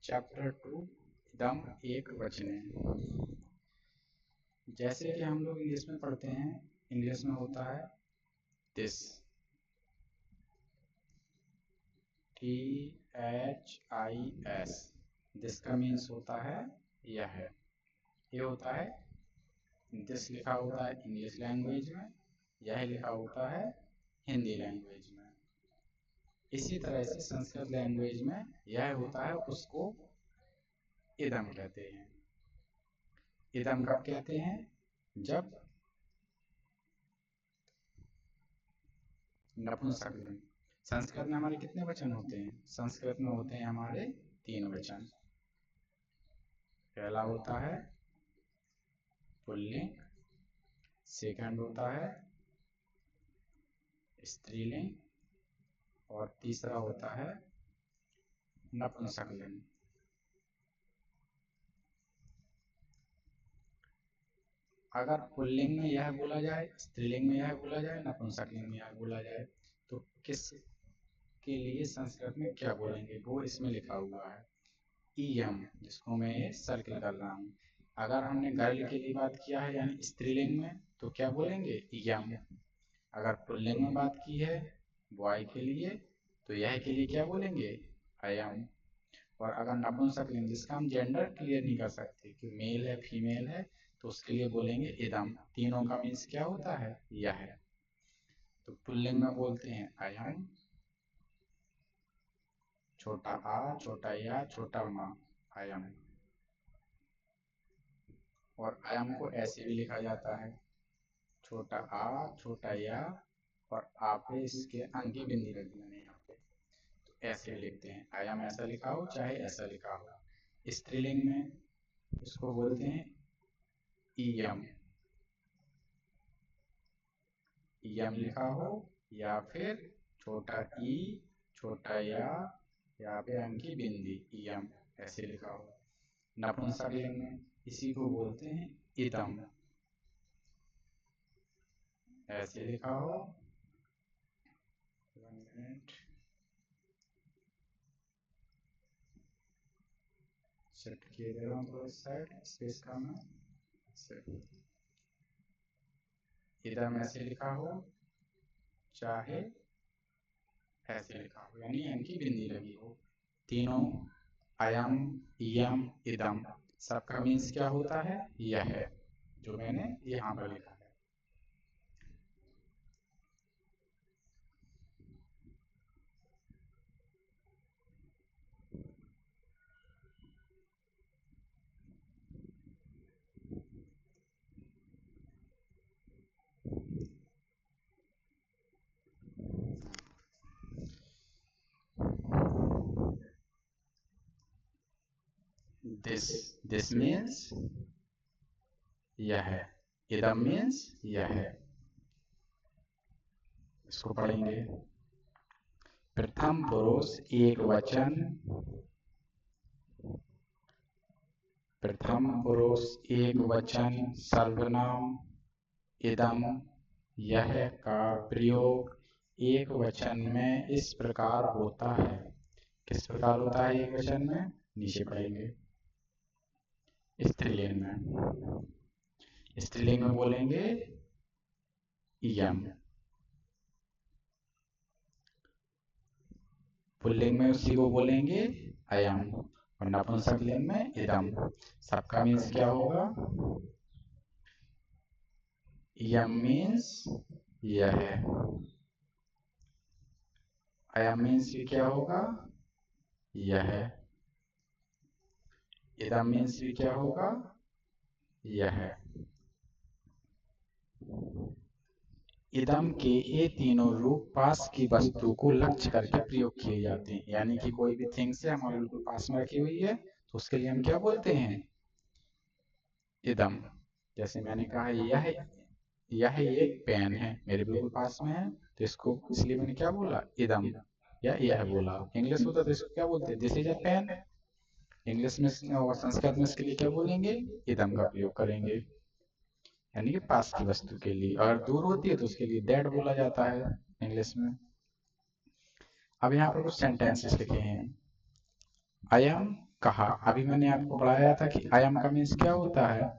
Chapter 2 इदम एक वचने। जैसे कि हम लोग इंग्लिश में पढ़ते हैं, इंग्लिश में होता है दिस, THIS। दिस का मीन्स होता है यह। ये होता है दिस लिखा होता है इंग्लिश लैंग्वेज में, यह लिखा होता है हिंदी लैंग्वेज में। इसी तरह से संस्कृत लैंग्वेज में यह होता है, उसको इदम कहते हैं। इदम कब कहते हैं? जब नपुंसकलिंग। संस्कृत में हमारे कितने वचन होते हैं? संस्कृत में होते हैं हमारे 3 वचन। पहला होता है पुल्लिंग, सेकंड होता है स्त्रीलिंग और तीसरा होता है नपुंसकलिंग। अगर पुल्लिंग में यह बोला जाए, स्त्रीलिंग में यह बोला जाए, नपुंसकलिंग में यह बोला जाए, तो किस के लिए संस्कृत में क्या बोलेंगे वो इसमें लिखा हुआ है, इयम, जिसको मैं ये सर्कल कर रहा हूँ। अगर हमने गर्ल के लिए बात किया है यानी स्त्रीलिंग में, तो क्या बोलेंगे? इयम। अगर पुल्लिंग में बात की है बॉय के लिए, तो यह के लिए क्या बोलेंगे? अयम। और अगर नपुंसकलिंग, जिसका हम जेंडर क्लियर नहीं कर सकते कि मेल है फीमेल है, तो उसके लिए बोलेंगे इदम। तीनों का मीन्स क्या होता है? यह। तो पुल्लिंग में बोलते हैं अयम, छोटा आ, छोटा या, छोटा मा, अयम। और अयम को ऐसे भी लिखा जाता है, छोटा आ, छोटा या, और आ पे इसके अंकी बिंदी रख देना यहाँ पे, तो ऐसे लिखते हैं। अयम ऐसा लिखा हो चाहे ऐसा लिखा हो। स्त्रीलिंग में इसको बोलते हैं इयम। इयम लिखा हो या फिर छोटा ई, छोटा या फिर अंकी बिंदी, इयम ऐसे लिखा हो। नपुंसकलिंग में इसी को बोलते हैं इदम, ऐसे लिखा हो। 1 मिनट, शिफ्ट किए दे रहा हूँ थोड़ा साइड, स्पेस का मैं इदम ऐसे लिखा हो चाहे ऐसे लिखा हो, यानी इनकी बिंदी लगी हो। तीनों अयम, इयम, इदम, सबका मीन्स क्या होता है? यह है, जो मैंने यहाँ पर लिखा है। दिस मीन्स यह है, इदम मीन्स यह है। इसको पढ़ेंगे। प्रथम पुरुष एक वचन, प्रथम पुरुष एक वचन सर्वनाम इदम यह का प्रयोग एक वचन में इस प्रकार होता है। किस प्रकार होता है एक वचन में? नीचे पढ़ेंगे। स्त्रीलिंग में, स्त्रीलिंग में बोलेंगे इयम, पुल्लिंग में उसी को बोलेंगे अयम, और नपुंसकलिंग में इदम। सबका मीन्स क्या होगा? इयम मीन्स यह है, अयम मीन्स भी क्या होगा? यह है, इदम मीन्स भी क्या होगा? यह है। इदम के ये तीनों रूप पास की वस्तु को लक्ष्य करके प्रयोग किए जाते हैं, यानी कि कोई भी थिंग्स है हमारे बिल्कुल पास में रखी हुई है, तो उसके लिए हम क्या बोलते हैं? इदम। जैसे मैंने कहा यह एक पेन है, मेरे बिल्कुल पास में है, तो इसको इसलिए मैंने क्या बोला? इदम, या यह बोला। इंग्लिश होता तो इसको क्या बोलते हैं? This is a pen. English में और संस्कृत में इसके लिए क्या बोलेंगे? इदम का प्रयोग करेंगे, यानी कि पास की वस्तु के लिए। अगर दूर होती है तो उसके लिए दैट बोला जाता है इंग्लिश में। अब यहाँ पर कुछ सेंटेंसेस लिखे हैं। अयम कहा, अभी मैंने आपको पढ़ाया था कि अयम का मीन्स क्या होता है।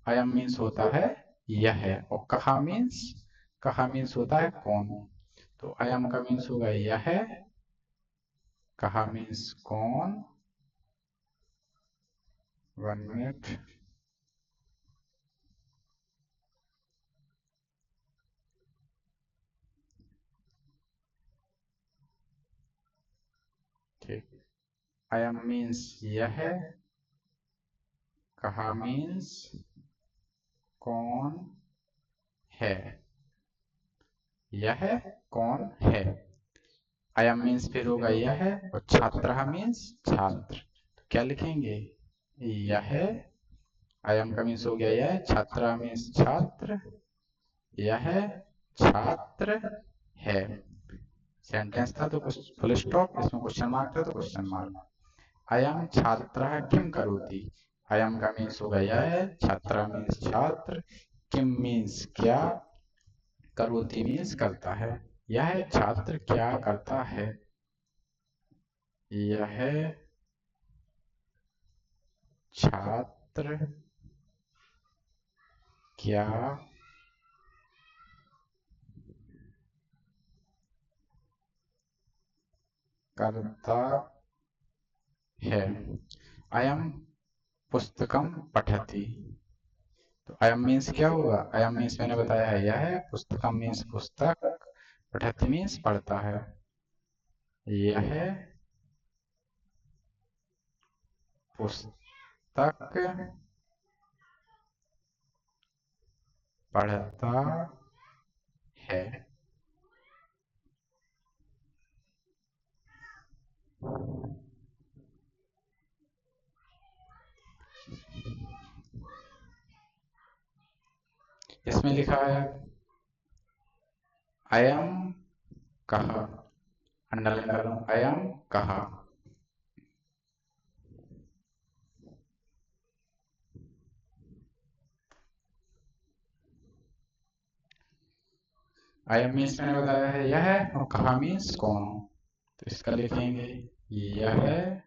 अयम मीन्स होता है यह, और कहा मीन्स होता है कौन। तो अयम का मीन्स होगा यह, कहा मीन्स कौन। 1 मिनट। ठीक, अयम मीन्स यह, कहा मीन्स कौन है, यह कौन है। अयम मीन्स फिर होगा यह, और छात्र मीन्स छात्र। तो क्या लिखेंगे, यह, अयम का मीन्स हो गया यह, छात्र मीन्स छात्र, यह छात्र है। सेंटेंस था तो कुछ फुल स्टॉप, इसमें क्वेश्चन मार्क था तो क्वेश्चन मार्क। अयम छात्रः किम करोति, अयम का मीन्स होगा यह, छात्र मीन्स छात्र, किम मीन्स क्या, करोति मीन्स करता है। यह छात्र क्या करता है, यह छात्र क्या करता है। अयम पुस्तकम पठति, तो अयम मीन्स क्या होगा, अयम मीन्स मैंने बताया है यह, पुस्तकम मीन्स पुस्तक, पठति मीन्स पढ़ता है। यह पुस्तक पढ़ता है। इसमें लिखा है अयम कहा, अंडरलाइन कर रहा हूं, अयम कहा। अयम मीन्स मैंने बताया है यह, और कहा मीन्स कौन। तो इसका लिखेंगे यह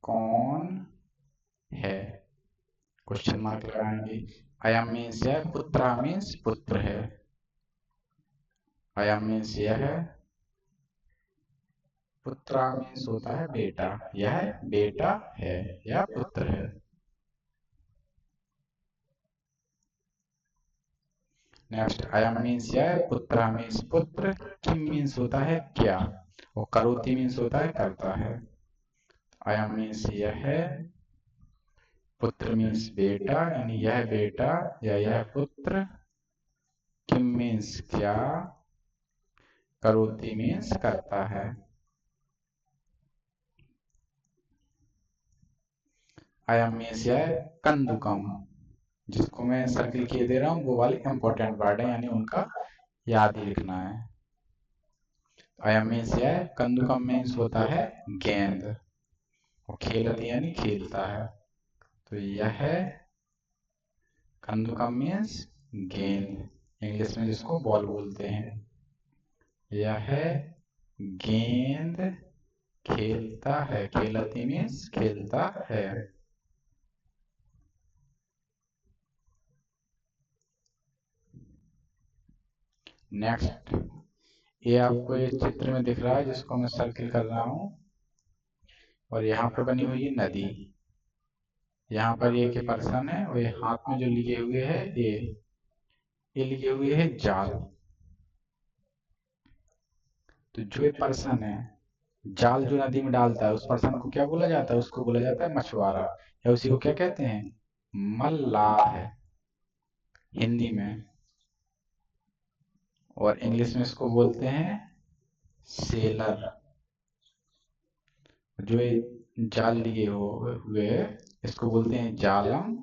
कौन है, क्वेश्चन मार्क लगाएंगे। अयम मीन्स यह, पुत्र मीन्स पुत्र है, अयम मीन्स यह, पुत्र मीन्स होता है बेटा, यह बेटा है या पुत्र है। नेक्स्ट, अयम मीन्स यह, पुत्र मीन्स पुत्र, किम मीन्स होता है क्या, और करोति मीन्स होता है करता है। अयम मीन्स यह, पुत्र मीन्स बेटा, यानी यह बेटा या यह पुत्र, किम मीन्स क्या, करोति मीन्स करता है। अयम मीन्स यह, कंदुकम, जिसको मैं सर्किल किए दे रहा हूँ वो वाले इंपॉर्टेंट वर्ड है, यानी उनका याद ही लिखना है। अयम मीन्स यह, कंदुकम मीन्स होता है गेंद, और खेलती यानी खेलता है। तो यह कंदुकम मीन्स गेंद, इंग्लिश में जिसको बॉल बोलते हैं। यह गेंद खेलता है, खेलती मीन्स खेलता है। नेक्स्ट, ये आपको ये चित्र में दिख रहा है जिसको मैं सर्किल कर रहा हूं, और यहाँ पर बनी हुई है नदी। यहाँ पर एक पर्सन है, और ये हाथ में जो लिए हुए है ये लिए हुए है जाल। तो जो ये पर्सन है, जाल जो नदी में डालता है उस पर्सन को क्या बोला जाता है, उसको बोला जाता है मछुआरा, या उसी को क्या कहते हैं, मल्लाह हिंदी में, और इंग्लिश में इसको बोलते हैं सेलर। जो ये जाल लिए हुए इसको बोलते हैं जालम।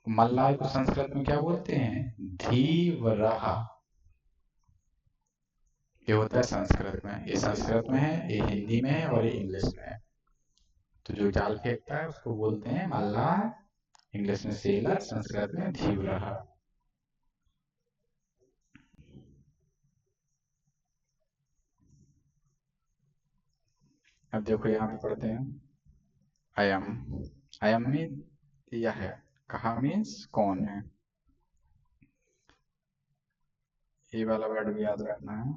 मल्लाह को संस्कृत में क्या बोलते हैं, धीवरहा। ये होता है संस्कृत में, ये संस्कृत में है, ये हिंदी में है, और ये इंग्लिश में है। तो जो जाल फेंकता है उसको बोलते हैं मल्लाह, इंग्लिश में सेलर, संस्कृत में धीवरहा। अब देखो यहाँ पे पढ़ते हैं अयम। अयम मीन यह है, कहा मीन्स कौन है। ये वाला वर्ड भी याद रखना है।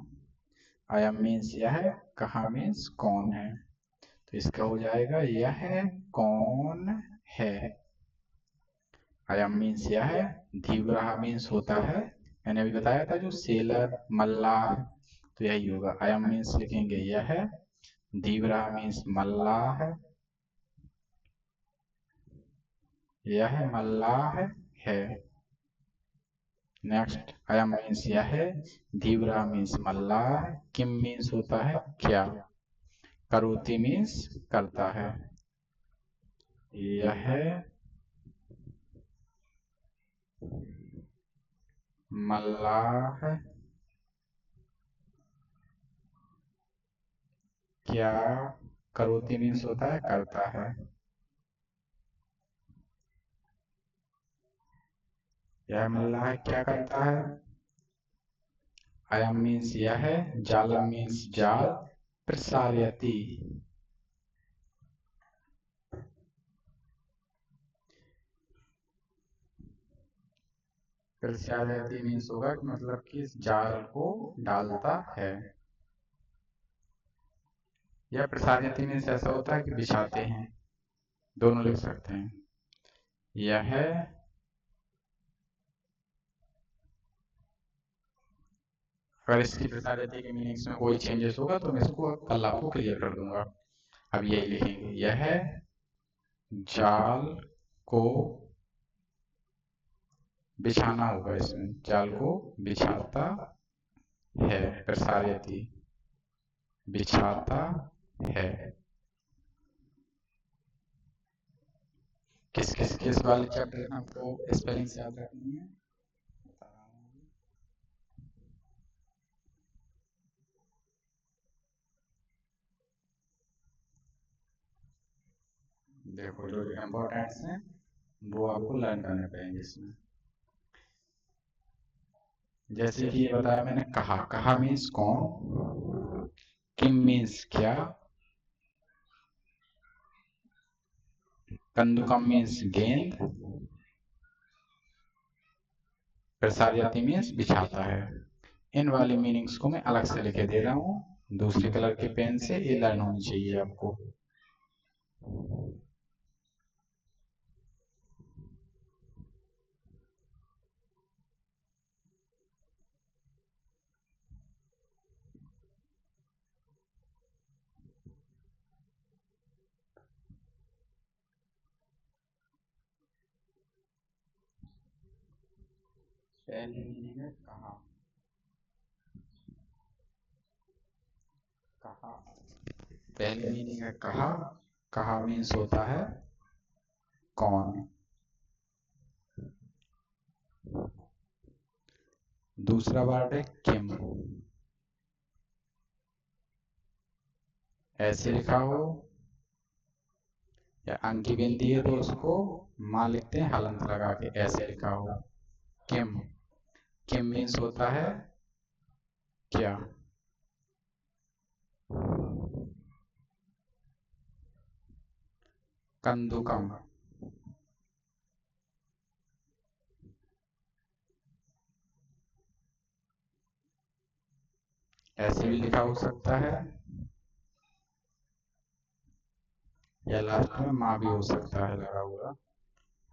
अयम मीन्स यह है, कहा मीन्स कौन है। तो इसका हो जाएगा यह कौन है। अयम मीन्स यह है, धीवराह मीन्स होता है, मैंने अभी बताया था जो सेलर मल्लाह, तो यही होगा। अयम मीन्स लिखेंगे यह है, धीवराह मीन्स मल्लाह, यह मल्लाह है। नेक्स्ट, अयम मीन्स यह है, धीवरा मीन्स मल्लाह, किम मीन्स होता है क्या, करोति मीन्स करता है। यह मल्लाह क्या, करोति मीन्स होता है करता है। यह मल्लाह क्या करता है। अयम मीन्स यह है, जालम मीन्स जाल, प्रसारयति प्रसारयति मीन्स होगा कि मतलब कि इस जाल को डालता है। यह प्रसारयति मीन्स ऐसा होता है कि बिछाते हैं, दोनों लिख सकते हैं। यह अगर इसकी प्रसारयति के मीनिंग्स में कोई चेंजेस होगा तो मैं इसको कल आपको क्लियर कर दूंगा। अब यही लिखेंगे, यह जाल को बिछाना होगा, इसमें जाल को बिछाता है, प्रसारयति बिछाता है। किस किस किस वाले चैप्टर में आपको स्पेलिंग से याद रखनी है। देखो जो इम्पोर्टेंट्स हैं वो आपको लर्न करने पड़ेंगे इसमें। जैसे कि ये बताया मैंने, कहा, कहा मीन्स कौन, किम मीन्स क्या, कंदुकम मीन्स गेंद, प्रसारयति मीन्स बिछाता है। इन वाली मीनिंग्स को मैं अलग से लिखे दे रहा हूँ दूसरे कलर के पेन से, ये लर्न होनी चाहिए आपको। पहली मीनिंग है कहा, कहा पहली मीनिंग है कहा, कहा मीन्स होता है कौन। दूसरा वर्ड है किम, ऐसे लिखा हो या अंकी बिंदी है तो उसको मां लिखते हैं हलंत लगा के, ऐसे लिखा हो किम। किम मीन्स होता है क्या। कंदुकम, ऐसे भी लिखा हो सकता है या लास्ट में माँ भी हो सकता है लगा हुआ,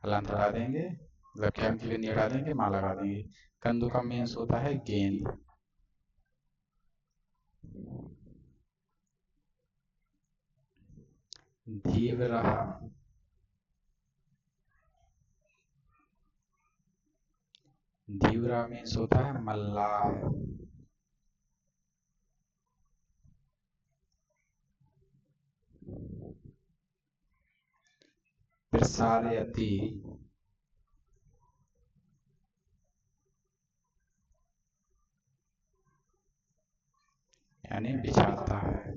हलांत हटा देंगे, मतलब कि अंकी बिंदी हटा देंगे, माँ लगा देंगे। कंदुकम मीन्स होता है गेंद। धीवरा, धीवरा मीन्स होता है मल्लाह। प्रसारयति यानी बिछाता है।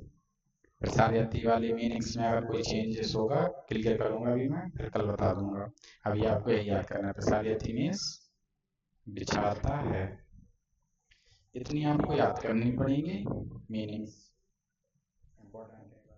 प्रसारयति वाली मीनिंग्स में अगर कोई चेंजेस होगा क्लियर करूंगा अभी मैं, फिर कल बता दूंगा। अभी आपको यही याद करना है, प्रसारयति मीन्स बिछाता है। इतनी आपको याद करनी पड़ेगी मीनिंग्स, इम्पोर्टेंट है।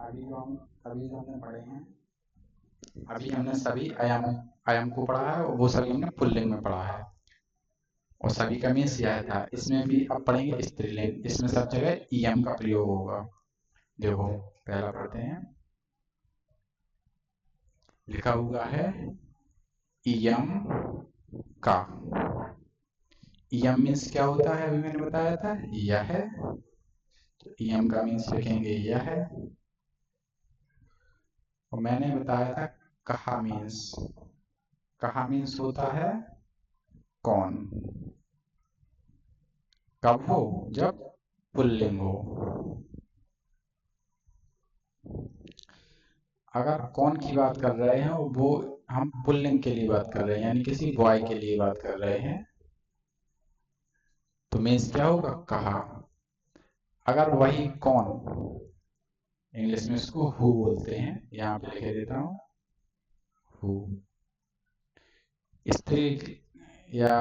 अभी जो हमने पढ़े हैं, अभी हमने सभी अयम अयम को पढ़ा है और वो सभी हमने पुल्लिंग में पढ़ा है। और सभी का मीन्स यह था। इसमें भी अब पढ़ेंगे स्त्रीलिंग। इसमें सब जगह इयम का प्रयोग होगा। देखो पहला पढ़ते हैं, लिखा हुआ है इयम का। इयम मीन्स क्या होता है, अभी मैंने बताया था, यह है। तो इयम का मीन्स लिखेंगे यह है। और मैंने बताया था कहा मीन्स होता है कौन। कब हो, जब पुल्लिंग हो। अगर कौन की बात कर रहे हैं वो हम पुल्लिंग के लिए बात कर रहे हैं, यानी किसी बॉय के लिए बात कर रहे हैं, तो मीन्स क्या होगा, कहा। अगर वही कौन, इंग्लिश में इसको हु बोलते हैं, यहाँ पे लिख देता हूँ हु। स्त्री या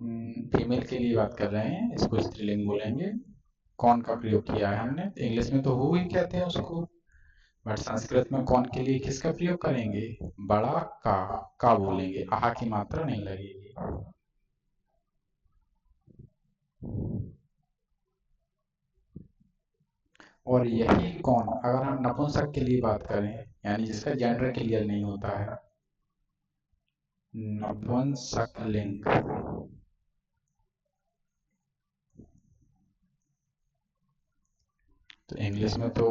फीमेल के लिए बात कर रहे हैं, इसको स्त्रीलिंग बोलेंगे। कौन का प्रयोग किया है हमने, इंग्लिश में तो हु ही कहते हैं उसको, बट संस्कृत में कौन के लिए किसका प्रयोग करेंगे, बड़ा का बोलेंगे, आहा की मात्रा नहीं लगेगी। और यही कौन, अगर हम नपुंसक के लिए बात करें, यानी जिसका जेंडर क्लियर नहीं होता है, नपुंसकलिंग। तो इंग्लिश में तो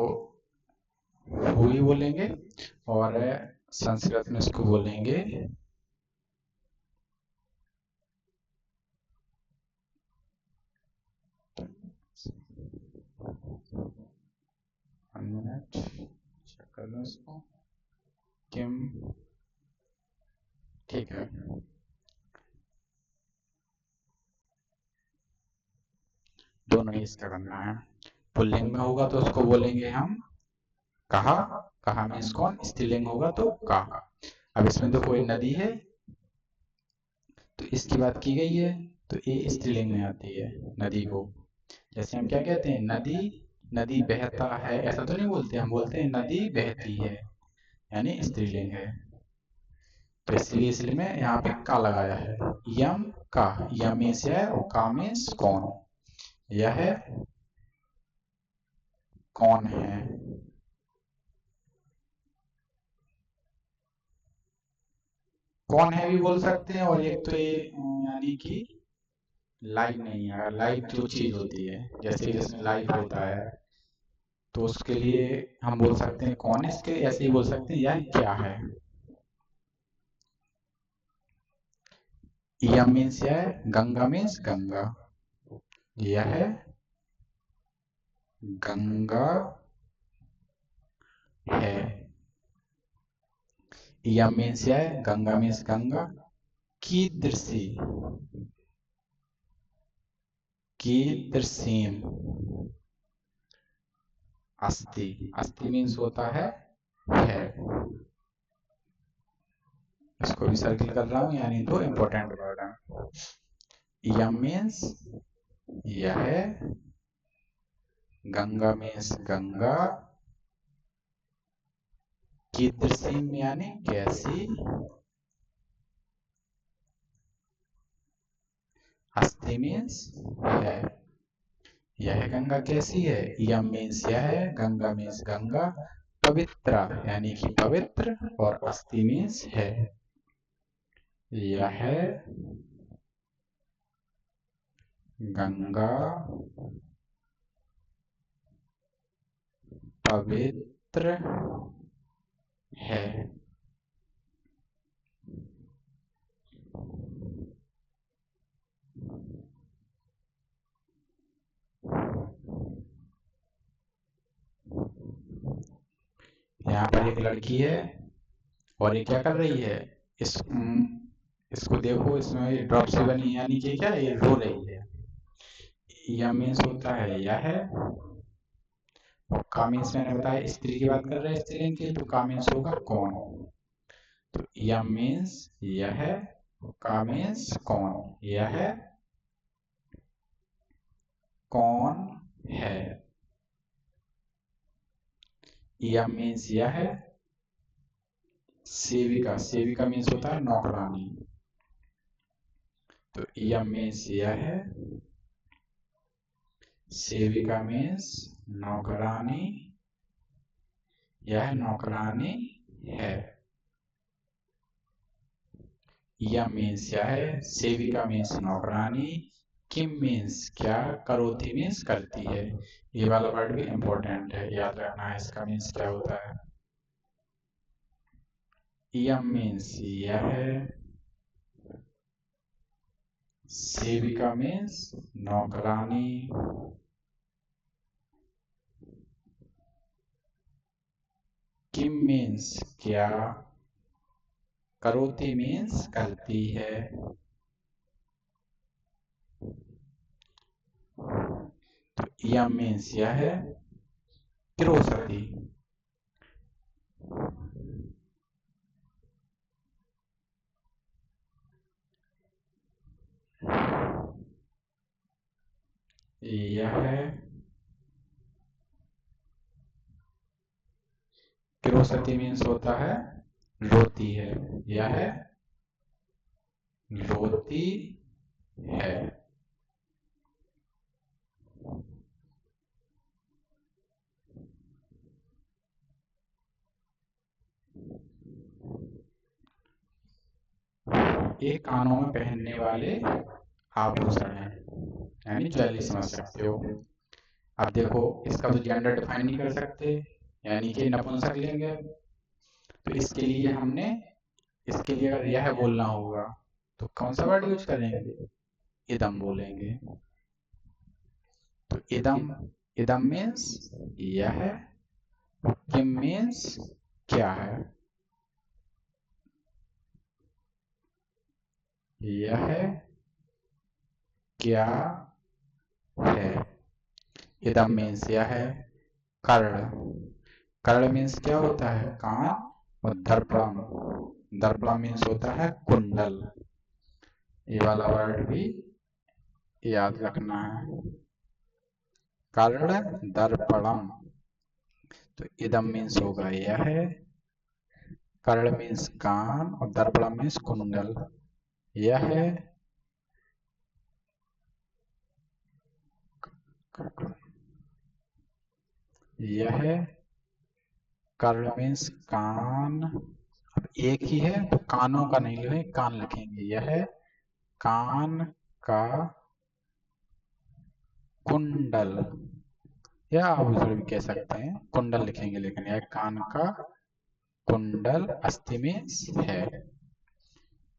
हु ही बोलेंगे और संस्कृत में इसको बोलेंगे चेक कर लो इसको, किम। ठीक है, दोनों ही इसका करना है। पुल्लिंग में होगा तो उसको बोलेंगे हम कहा। कहा मीन्स कौन, स्त्रीलिंग होगा तो का। अब इसमें तो कोई नदी है तो इसकी बात की गई है, तो ये स्त्रीलिंग में आती है नदी को। जैसे हम क्या कहते हैं, नदी नदी बहता है, ऐसा तो नहीं बोलते, हम बोलते हैं नदी बहती है, यानी स्त्रीलिंग है। तो इसलिए में यहाँ पे का लगाया है, यम का। यम मीन्स यह और का मीन्स कौन। यह कौन है। कौन है भी बोल सकते हैं, और एक तो ये यानी कि लाइव नहीं है, लाइव जो चीज होती है, जैसे जिसमें लाइव होता है, तो उसके लिए हम बोल सकते हैं कौन, इसके ऐसे ही बोल सकते हैं यह क्या है। यम मीन्स यह, गंगा मीन्स गंगा। यह गंगा है। यम मीन्स यह, गंगा मीन्स गंगा। कीदृशी, कीदृशीम। अस्ति, अस्ति मीन्स होता है इसको भी सर्किल कर रहा हूं, यानी दो इंपॉर्टेंट वर्ड है। यम मीन्स यह, गंगा मीन्स गंगा, कीदृशीम यानी कैसी, अस्ति मीन्स है। यह गंगा कैसी है, यम मीन्स यह, गंगा मीन्स गंगा, पवित्र यानी कि पवित्र, और अस्ति मीन्स है। यह गंगा पवित्र है। यहाँ पर एक लड़की है और ये क्या कर रही है, इसको देखो, इसमें ड्रॉप से बनी, यानी कि क्या, ये रो रही है। यह मीन्स होता है यह, और का मीन्स मैंने बताया स्त्री की बात कर रहे हैं, स्त्रीलिंग की, तो का मीन्स होगा कौन। तो यम मीन्स यह, का मीन्स कौन। यह कौन है। यम मीन्स यह है। सेविका, सेविका मीन्स होता है नौकरानी, तो यम मीन्स यह है। सेविका मीन्स नौकरानी, यह नौकरानी है। यम मीन्स यह है, सेविका मीन्स नौकरानी, किम मीन्स क्या, करोती मीन्स करती है। ये वाला वर्ड भी इंपॉर्टेंट है, याद रखना है इसका मीन्स क्या होता है। यम मीन्स यह है, सेविका मीन्स नौकरानी, किम मीन्स क्या, करोती मीन्स करती है। तो यम मीन्स यह है, किरोसती, यह है, किरोसती मीन्स होता है रोती है, यह है रोती है। ये कानों में पहनने वाले आभूषण है, यानी ज्वेलरी समझ सकते हो। अब देखो, इसका तो जेंडर डिफाइन नहीं कर सकते, यानी कि नपुंसक लिंग है। तो इसके लिए हमने, इसके लिए अगर यह बोलना होगा तो कौन सा वर्ड यूज करेंगे, इदम बोलेंगे। तो इदम, इदम मीन्स यह है, किम मीन्स क्या है, यह है क्या है। इदम मीन्स यह है। कर्ण, कर्ण मीन्स क्या होता है, कान। और दर्पणम, दर्पणम मीन्स होता है कुंडल। ये वाला वर्ड भी याद रखना है, कर्ण दर्पणम। तो इदम मीन्स होगा यह है, कर्ण मीन्स कान, और दर्पणम मीन्स कुंडल। यह है, यह है, कर्ण मीन्स कान। अब एक ही है तो कानों का नहीं लिखेंगे, कान लिखेंगे। यह है कान का कुंडल, या आभूषण भी कह सकते हैं, कुंडल लिखेंगे, लेकिन यह कान का कुंडल। अस्ति मीन्स है,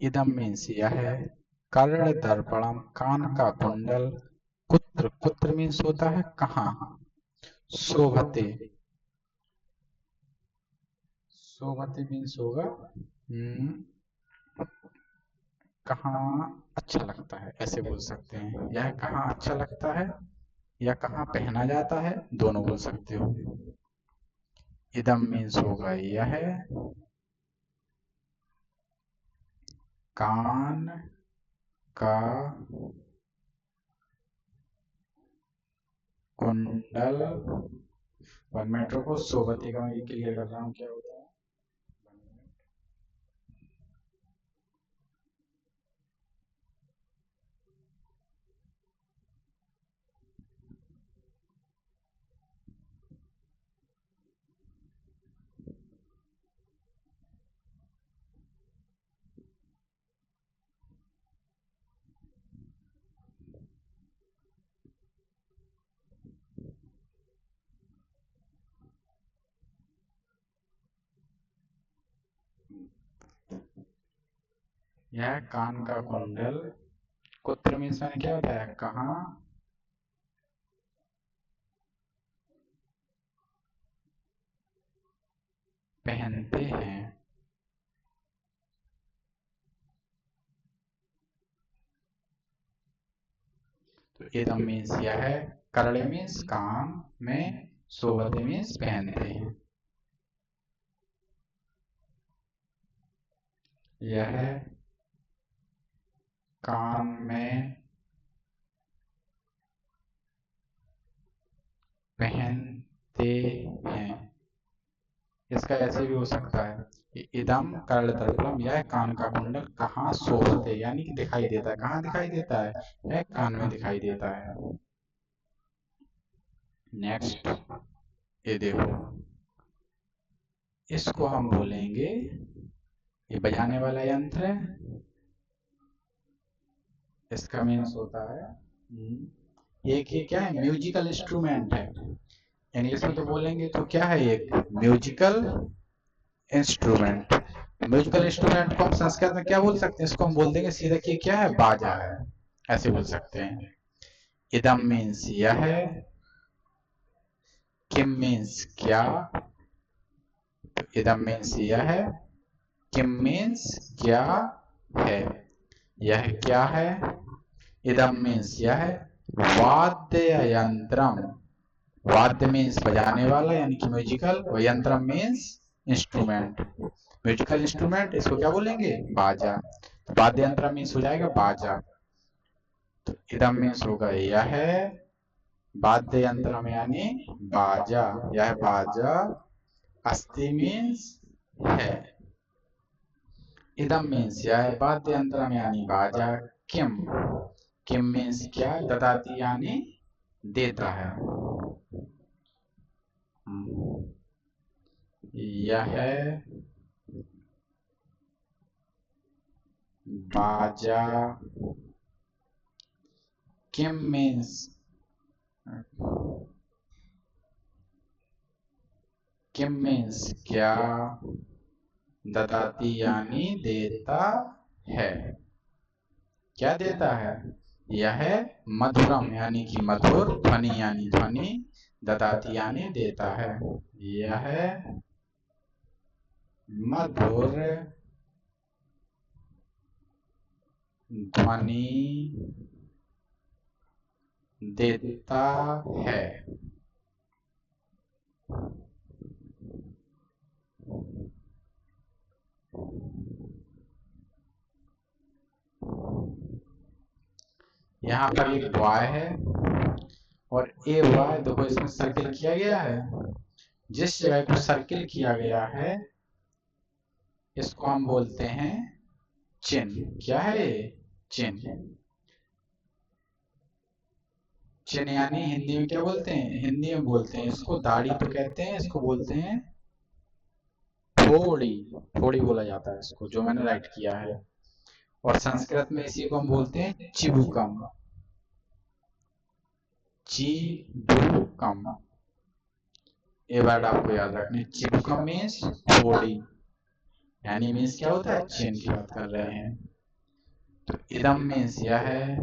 इदम मीन्स यह है, कर्ण दर्पणम कान का कुंडल, कुत्र, कुत्र मीन्स होता है कहाँ, शोभते, शोभते मीन्स होगा कहाँ अच्छा लगता है, ऐसे बोल सकते हैं। यह कहाँ अच्छा लगता है या कहाँ पहना जाता है, दोनों बोल सकते हो। इदम मीन्स होगा यह है, कान का कुंडल। 1 मिनट रुको, सोबती का मैं क्लियर कर रहा हूँ क्या होता है। यह कान का कुंडल, कुत्र मीन्स मैंने क्या बताया, कहाँ पहनते हैं। तो इदम मीन्स यह है, करड़े मीन्स कान में, सोबते मीन्स पहनते हैं। यह है कान में पहनते हैं। इसका ऐसे भी हो सकता है कि इदम करतलम, यह कान का कुंडल कहाँ शोभते, यानी कि दिखाई देता है। कहाँ दिखाई देता है? यह कान में दिखाई देता है। नेक्स्ट, ये देखो, इसको हम बोलेंगे, ये बजाने वाला यंत्र है, इसका मीन्स होता है एक, ये क्या है? म्यूजिकल इंस्ट्रूमेंट है। इंग्लिश में तो बोलेंगे तो क्या है? एक म्यूजिकल इंस्ट्रूमेंट। म्यूजिकल इंस्ट्रूमेंट को हम संस्कृत में क्या बोल सकते हैं? इसको हम बोल देंगे सीधा कि क्या है? बाजा है, ऐसे बोल सकते हैं। इदम मीन्स यह है, किम मीन्स क्या, इदम मीन्स यह है, किम मीन्स क्या है, यह क्या है। इदम मीन्स यह है, वाद्य यंत्रम, वाद्य मीन्स बजाने वाला यानी कि म्यूजिकल, और यंत्रम मीन्स इंस्ट्रूमेंट, म्यूजिकल इंस्ट्रूमेंट, इसको क्या बोलेंगे? बाजा। तो वाद्य यंत्र मीन्स हो जाएगा बाजा। तो इदम मीन्स होगा यह है, वाद्य यंत्र में यानी बाजा, यह बाजा। अस्ति मीन्स है, इदम मीन्स यह है, वाद्य यंत्र में यानी बाजा। किम, किम मीन्स क्या, ददाती यानी देता है। यह है बाजा। किम मीन्स, किम मीन्स क्या, ददाती यानी देता है। क्या देता है? यह मधुरम यानी कि मधुर, ध्वनि यानी ध्वनि, ददाती यानी देता है। यह मधुर ध्वनि देता है। यहाँ पर एक बॉय है और ए बॉय, देखो इसमें सर्किल किया गया है। जिस जगह को सर्किल किया गया है इसको हम बोलते हैं चिन्ह। क्या है ये? चिन्ह। चिन्ह यानी हिंदी में क्या बोलते हैं? हिंदी में बोलते हैं इसको दाढ़ी तो कहते हैं, इसको बोलते हैं थोड़ी, थोड़ी बोला जाता है इसको, जो मैंने राइट किया है। और संस्कृत में इसी को हम बोलते हैं चिबुकम, चिबुकम। ये वर्ड आपको याद रखनी, चिबुकम मीन्स थोड़ी, यानी मीन्स क्या होता है? चिन्ह की बात कर रहे हैं। तो इदम मीन्स यह है।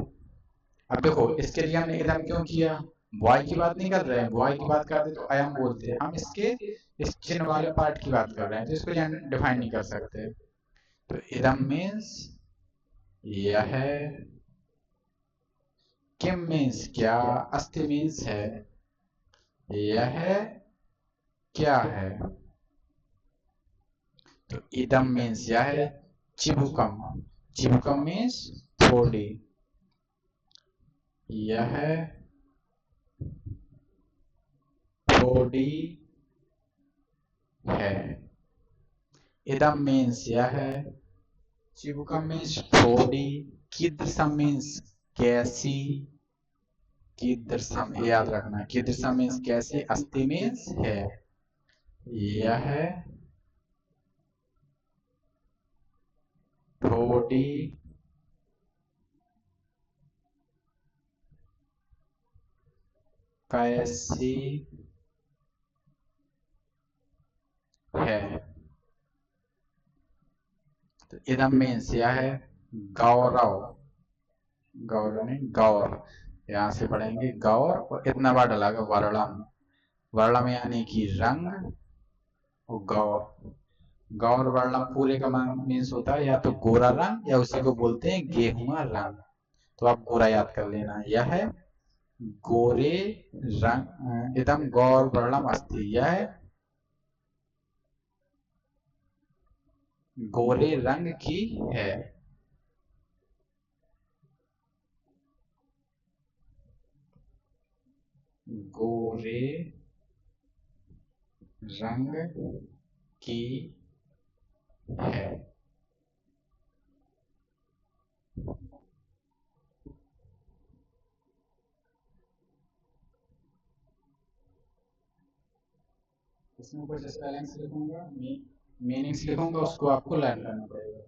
अब देखो इसके लिए हमने इदम क्यों किया? बॉय की बात नहीं कर रहे हैं, बॉय की बात करते तो अयम बोलते हैं, हम इसके इस चिन्ह वाले पार्ट की बात कर रहे हैं, तो इसको डिफाइन नहीं कर सकते। तो इदम मीन्स यह है, किम मीन्स क्या, अस्ति मीन्स है, यह क्या है। तो इदम मीन्स यह है, चिबुकम, चिबुकम मीन्स थोड़ी, यह थोड़ी है। इदम मीन्स यह है, चिबुकम मीन्स थोड़ी, कीदृशम मीन्स कैसी, कीदृशम याद रखना, कीदृशम मीन्स कैसे, अस्ति मीन्स है, यह थोड़ी कैसी है। तो इदम मीन्स यह है गौरव, गौरव नहीं गौर, यहां से पढ़ेंगे गौर, और इतना बार डाला वर्णम, वर्णम यानी कि रंग, और गौर, गौर वर्णम पूरे का मीन्स होता है या तो गोरा रंग या उसी को बोलते हैं गेहुआ रंग। तो आप गोरा याद कर लेना, यह है गोरे रंग, इदम गौर वर्णम अस्ति, यह गोरे रंग की है। गोरे रंग की है। इसमें कुछ स्पेलिंग्स लिखूंगा, मीनिंग्स लिखूंगा, उसको आपको लर्न करना पड़ेगा।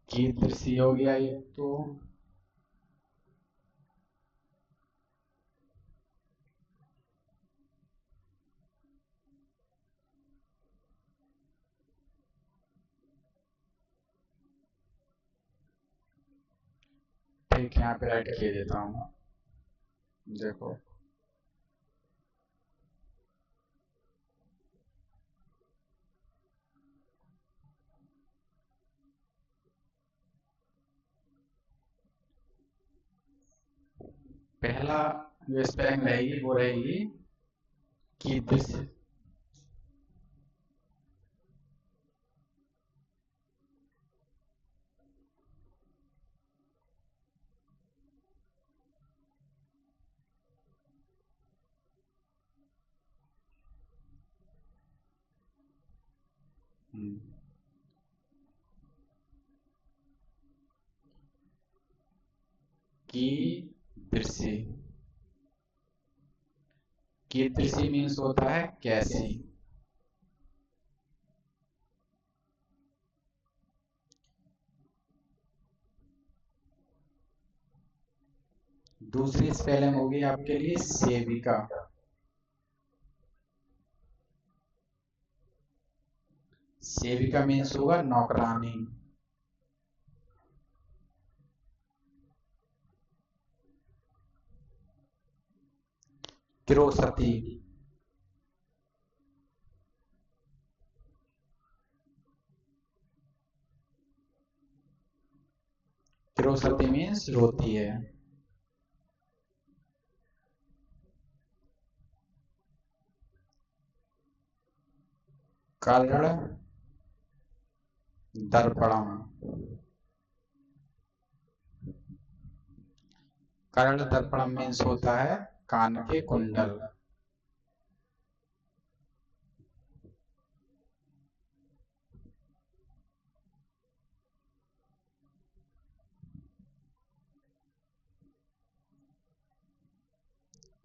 कीदृशी हो गया ये तो। ठीक है, यहाँ पे राइट किए देता हूँ, देखो। पहला जो स्पेलिंग रहेगी वो रहेगी कीदृशी। कीदृशी, कीदृशी मीन्स होता है कैसी। दूसरी स्पेलिंग होगी आपके लिए सेविका। सेविका मीन्स होगा नौकरानी। किरोसती, किरोसती मीन्स रोती है। कर्ण दर्पणम, कर्ण दर्पणम मीन्स होता है कान के कुंडल।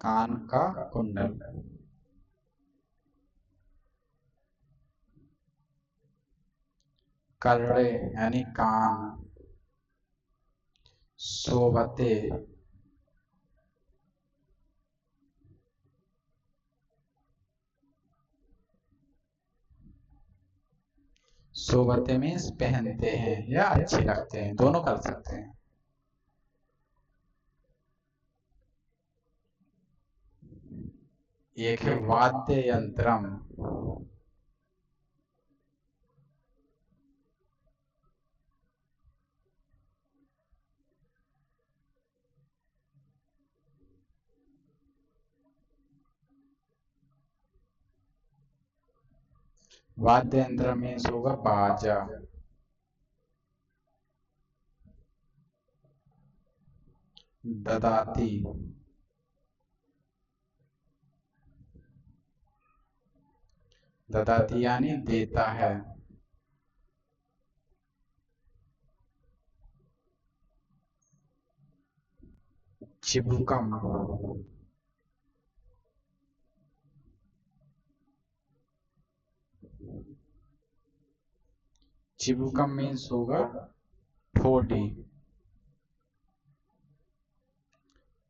कान का कुंडल। कर्णे यानी कान। शोभते, शोभते मीन्स पहनते हैं या अच्छे लगते हैं, दोनों कर सकते हैं। एक है वाद्य यंत्रम। वाद्य यंत्र मीन्स होगा बाजा। ददाती, ददाती यानी देता है। चिबुकम, चिबुकम मीन्स होगा ठोडी।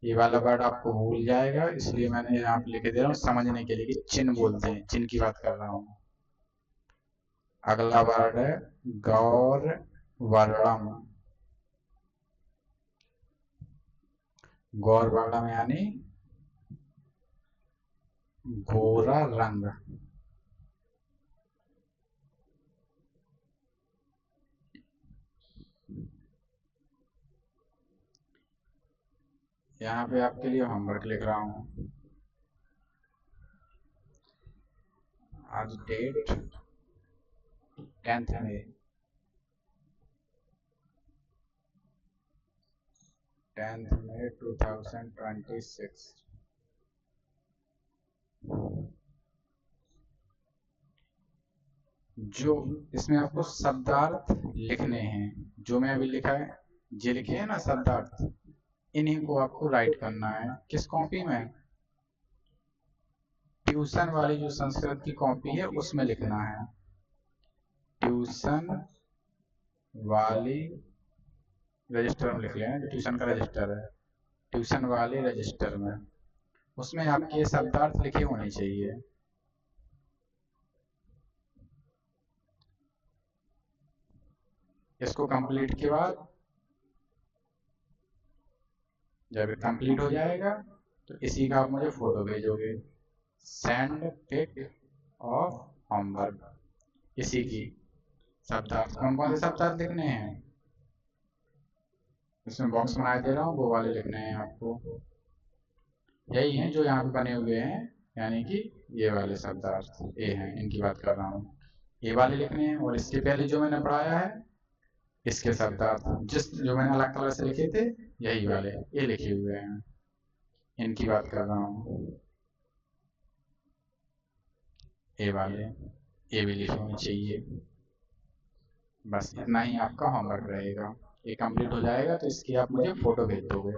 ये वाला वर्ड आपको भूल जाएगा, इसलिए मैंने यहाँ पे लिख दे रहा हूँ समझने के लिए कि चिन्ह बोलते हैं, चिन्ह की बात कर रहा हूँ। अगला वर्ड है गौर वर्णम। गौर वर्णम यानी गोरा रंग। यहाँ पे आपके लिए होमवर्क लिख रहा हूँ। आज डेट 10 मई 2026। जो इसमें आपको शब्दार्थ लिखने हैं, जो मैं अभी लिखा है, जे लिखे हैं ना शब्दार्थ, इन्हीं को आपको राइट करना है। किस कॉपी में? ट्यूशन वाली जो संस्कृत की कॉपी है उसमें लिखना है। ट्यूशन वाली रजिस्टर में लिख लेना, जो ट्यूशन का रजिस्टर है, ट्यूशन वाले रजिस्टर में, उसमें आपके शब्दार्थ लिखे होने चाहिए। इसको कंप्लीट के बाद जब कंप्लीट हो जाएगा तो इसी का आप मुझे फोटो भेजोगे। सेंड पिक ऑफ होमवर्क, इसी की शब्दार्थ, कौन कौन से शब्दार्थ लिखने हैं इसमें बॉक्स बना दे रहा हूँ, वो वाले लिखने हैं आपको। यही हैं जो यहाँ पे बने हुए हैं, यानी कि ये वाले शब्दार्थ ये हैं, इनकी बात कर रहा हूँ। ये वाले लिखने हैं, और इसके पहले जो मैंने पढ़ाया है इसके शब्दार्थ जिस जो मैंने अलग कलर से लिखे थे, यही वाले ये लिखे हुए हैं, इनकी बात कर रहा हूँ। ये वाले ये भी लिखे होने चाहिए। बस इतना ही आपका होमवर्क रहेगा। ये कंप्लीट हो जाएगा तो इसकी आप मुझे फोटो भेज दोगे।